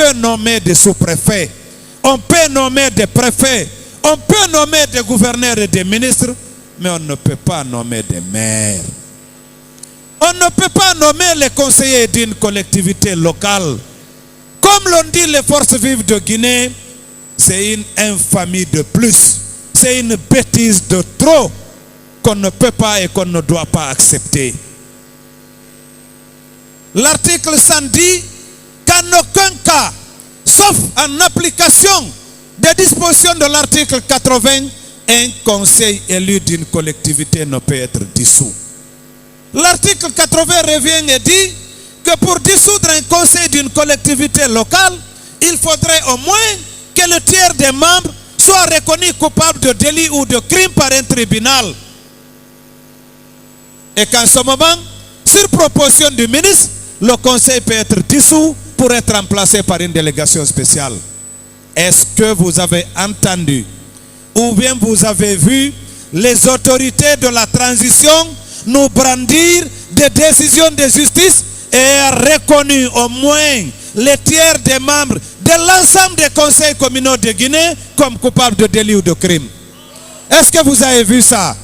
peut nommer des sous-préfets, on peut nommer des préfets, on peut nommer des gouverneurs et des ministres, mais on ne peut pas nommer des maires. On ne peut pas nommer les conseillers d'une collectivité locale. Comme l'ont dit les forces vives de Guinée, c'est une infamie de plus. C'est une bêtise de trop qu'on ne peut pas et qu'on ne doit pas accepter. L'article 100 dit qu'en aucun cas, sauf en application des dispositions de l'article 80, un conseil élu d'une collectivité ne peut être dissous. L'article 80 revient et dit que pour dissoudre un conseil d'une collectivité locale, il faudrait au moins que le tiers des membres soit reconnu coupable de délit ou de crime par un tribunal. Et qu'en ce moment, sur proposition du ministre, le conseil peut être dissous pour être remplacé par une délégation spéciale. Est-ce que vous avez entendu ou bien vous avez vu les autorités de la transition nous brandir des décisions de justice et reconnu au moins les tiers des membres de l'ensemble des conseils communaux de Guinée comme coupables de délit ou de crime? Est-ce que vous avez vu ça?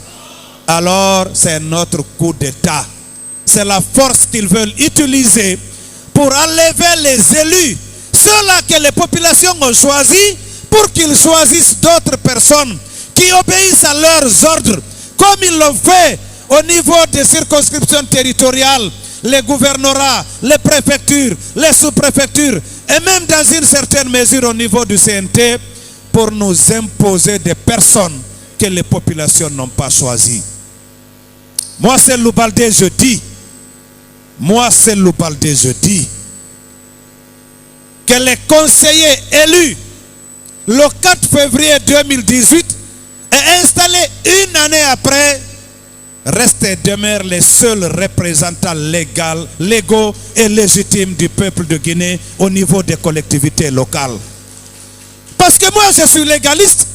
Alors c'est notre coup d'État. C'est la force qu'ils veulent utiliser pour enlever les élus, ceux-là que les populations ont choisis, pour qu'ils choisissent d'autres personnes qui obéissent à leurs ordres, comme ils l'ont fait au niveau des circonscriptions territoriales, les gouvernorats, les préfectures, les sous-préfectures, et même dans une certaine mesure au niveau du CNT, pour nous imposer des personnes que les populations n'ont pas choisies. Moi, c'est Loubaldé, je dis. Moi, c'est Loubaldé, je dis que les conseillers élus le 4 février 2018 et installés une année après restent et demeurent les seuls représentants légaux et légitimes du peuple de Guinée au niveau des collectivités locales. Parce que moi je suis légaliste,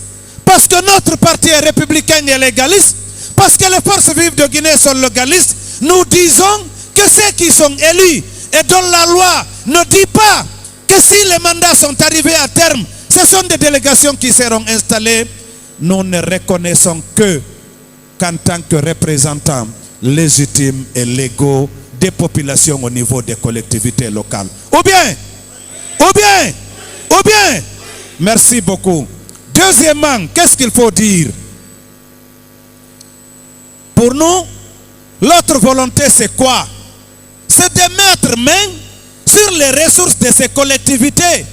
parce que notre parti est républicain et légaliste, parce que les forces vives de Guinée sont légalistes, nous disons que ceux qui sont élus et dont la loi ne dit pas que si les mandats sont arrivés à terme, ce sont des délégations qui seront installées, nous ne reconnaissons qu'en tant que représentants légitimes et légaux des populations au niveau des collectivités locales. Ou bien, merci beaucoup. Deuxièmement, qu'est-ce qu'il faut dire? Pour nous, l'autre volonté c'est quoi? C'est de mettre main sur les ressources de ces collectivités.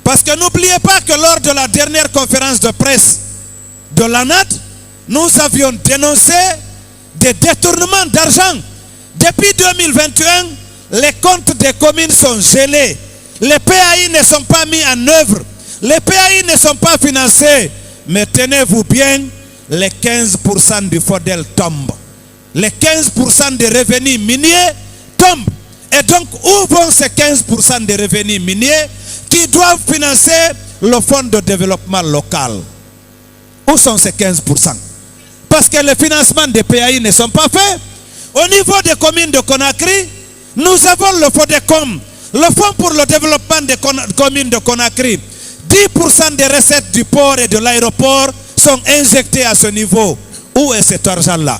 Parce que n'oubliez pas que lors de la dernière conférence de presse de l'ANAD, nous avions dénoncé des détournements d'argent. Depuis 2021, les comptes des communes sont gelés. Les PAI ne sont pas mis en œuvre. Les PAI ne sont pas financés. Mais tenez-vous bien, les 15% du FODEL tombent. Les 15% des revenus miniers tombent. Et donc, où vont ces 15% des revenus miniers qui doivent financer le fonds de développement local? Où sont ces 15%? Parce que les financements des PAI ne sont pas faits. Au niveau des communes de Conakry, nous avons le FODECOM, le Fonds pour le développement des communes de Conakry. 10% des recettes du port et de l'aéroport sont injectées à ce niveau. Où est cet argent-là?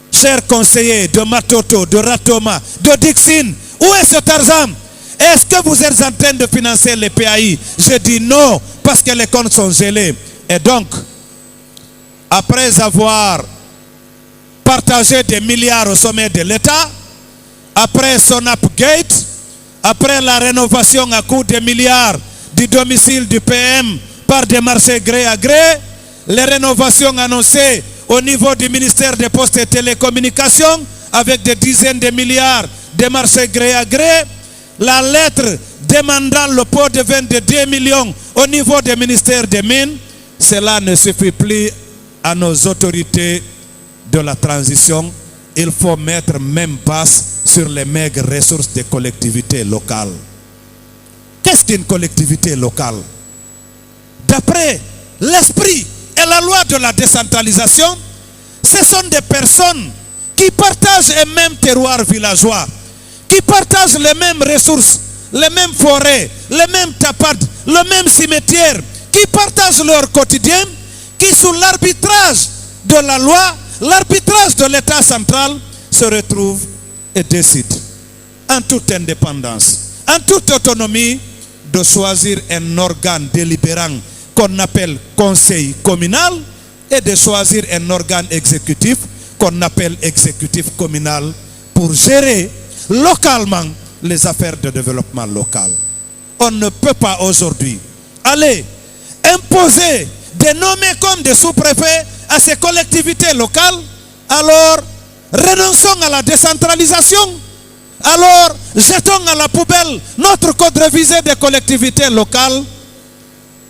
Chers conseillers de Matoto, de Ratoma, de Dixine, où est cet argent? Est-ce que vous êtes en train de financer les PAI? Je dis non, parce que les comptes sont gelés. Et donc, après avoir partagé des milliards au sommet de l'État, après son upgate, après la rénovation à coût de milliards du domicile du PM par des marchés gré à gré, les rénovations annoncées au niveau du ministère des Postes et Télécommunications avec des dizaines de milliards de marchés gré à gré, la lettre demandant le pot de vin de 2 millions au niveau des ministères des Mines, cela ne suffit plus à nos autorités de la transition. Il faut mettre même basse sur les maigres ressources des collectivités locales. Qu'est-ce qu'une collectivité locale? D'après l'esprit et la loi de la décentralisation, ce sont des personnes qui partagent un même terroir villageois, qui partagent les mêmes ressources, les mêmes forêts, les mêmes tapades, le même cimetière, qui partagent leur quotidien, qui sous l'arbitrage de la loi, l'arbitrage de l'État central, se retrouvent et décident, en toute indépendance, en toute autonomie, de choisir un organe délibérant qu'on appelle conseil communal et de choisir un organe exécutif qu'on appelle exécutif communal pour gérer localement les affaires de développement local. On ne peut pas aujourd'hui aller imposer des nommés comme des sous-préfets à ces collectivités locales. Alors renonçons à la décentralisation. Alors jetons à la poubelle notre code révisé des collectivités locales.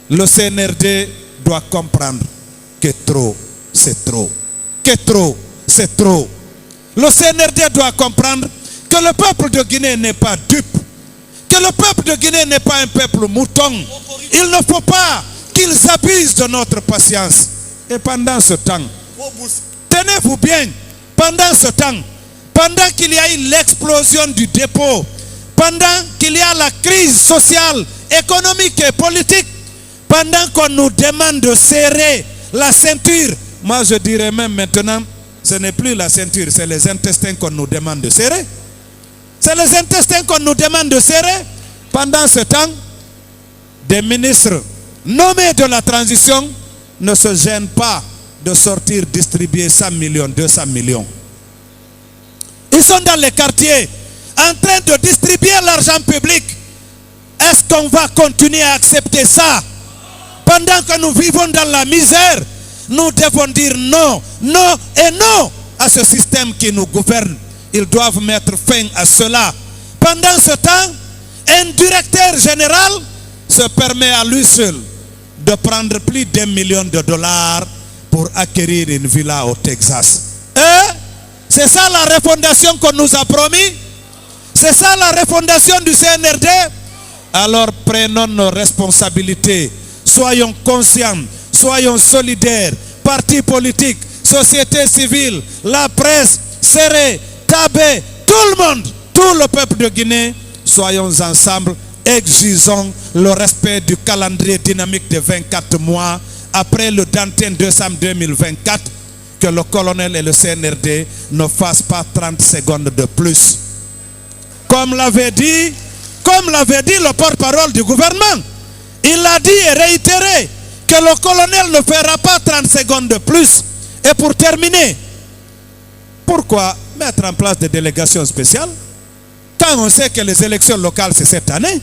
Le CNRD doit comprendre que trop, c'est trop. Que trop, c'est trop. Le CNRD doit comprendre que le peuple de Guinée n'est pas dupe. Que le peuple de Guinée n'est pas un peuple mouton. Il ne faut pas qu'ils abusent de notre patience. Et pendant ce temps, tenez-vous bien, pendant ce temps, pendant qu'il y a eu l'explosion du dépôt, pendant qu'il y a la crise sociale, économique et politique, pendant qu'on nous demande de serrer la ceinture, moi je dirais même maintenant, ce n'est plus la ceinture, c'est les intestins qu'on nous demande de serrer. C'est les intestins qu'on nous demande de serrer. Pendant ce temps, des ministres nommés de la transition ne se gênent pas de sortir distribuer 100 millions, 200 millions. Ils sont dans les quartiers en train de distribuer l'argent public. Est-ce qu'on va continuer à accepter ça? Pendant que nous vivons dans la misère, nous devons dire non, non et non à ce système qui nous gouverne. Ils doivent mettre fin à cela. Pendant ce temps, un directeur général se permet à lui seul de prendre plus d'1 million de dollars pour acquérir une villa au Texas. C'est ça la refondation qu'on nous a promis? C'est ça la refondation du CNRD? Alors prenons nos responsabilités. Soyons conscients, soyons solidaires. Partis politiques, société civile, la presse, Séré, Tabé, tout le monde, tout le peuple de Guinée, soyons ensemble, exigeons le respect du calendrier dynamique de 24 mois après le 31 décembre 2024, que le colonel et le CNRD ne fassent pas 30 secondes de plus. Comme l'avait dit le porte-parole du gouvernement, il a dit et réitéré que le colonel ne fera pas 30 secondes de plus. Et pour terminer, pourquoi mettre en place des délégations spéciales quand on sait que les élections locales c'est cette année?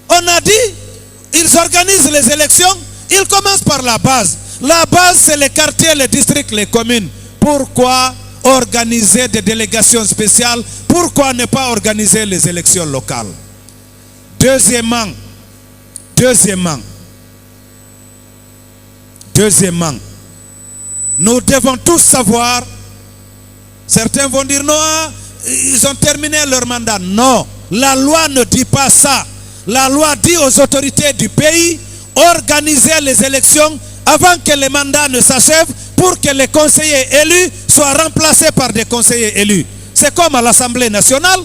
On a dit, ils organisent les élections, ils commencent par la base. La base c'est les quartiers, les districts, les communes. Pourquoi organiser des délégations spéciales? Pourquoi ne pas organiser les élections locales? Deuxièmement, nous devons tous savoir, certains vont dire non, ils ont terminé leur mandat. Non, la loi ne dit pas ça. La loi dit aux autorités du pays, organiser les élections avant que les mandats ne s'achèvent pour que les conseillers élus soient remplacés par des conseillers élus. C'est comme à l'Assemblée nationale,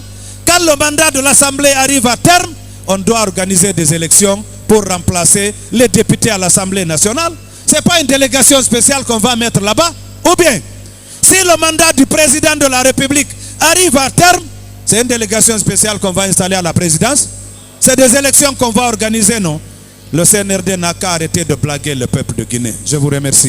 quand le mandat de l'Assemblée arrive à terme, on doit organiser des élections pour remplacer les députés à l'Assemblée nationale. Ce n'est pas une délégation spéciale qu'on va mettre là-bas. Ou bien, si le mandat du président de la République arrive à terme, c'est une délégation spéciale qu'on va installer à la présidence. C'est des élections qu'on va organiser, non? Le CNRD n'a qu'à arrêter de blaguer le peuple de Guinée. Je vous remercie.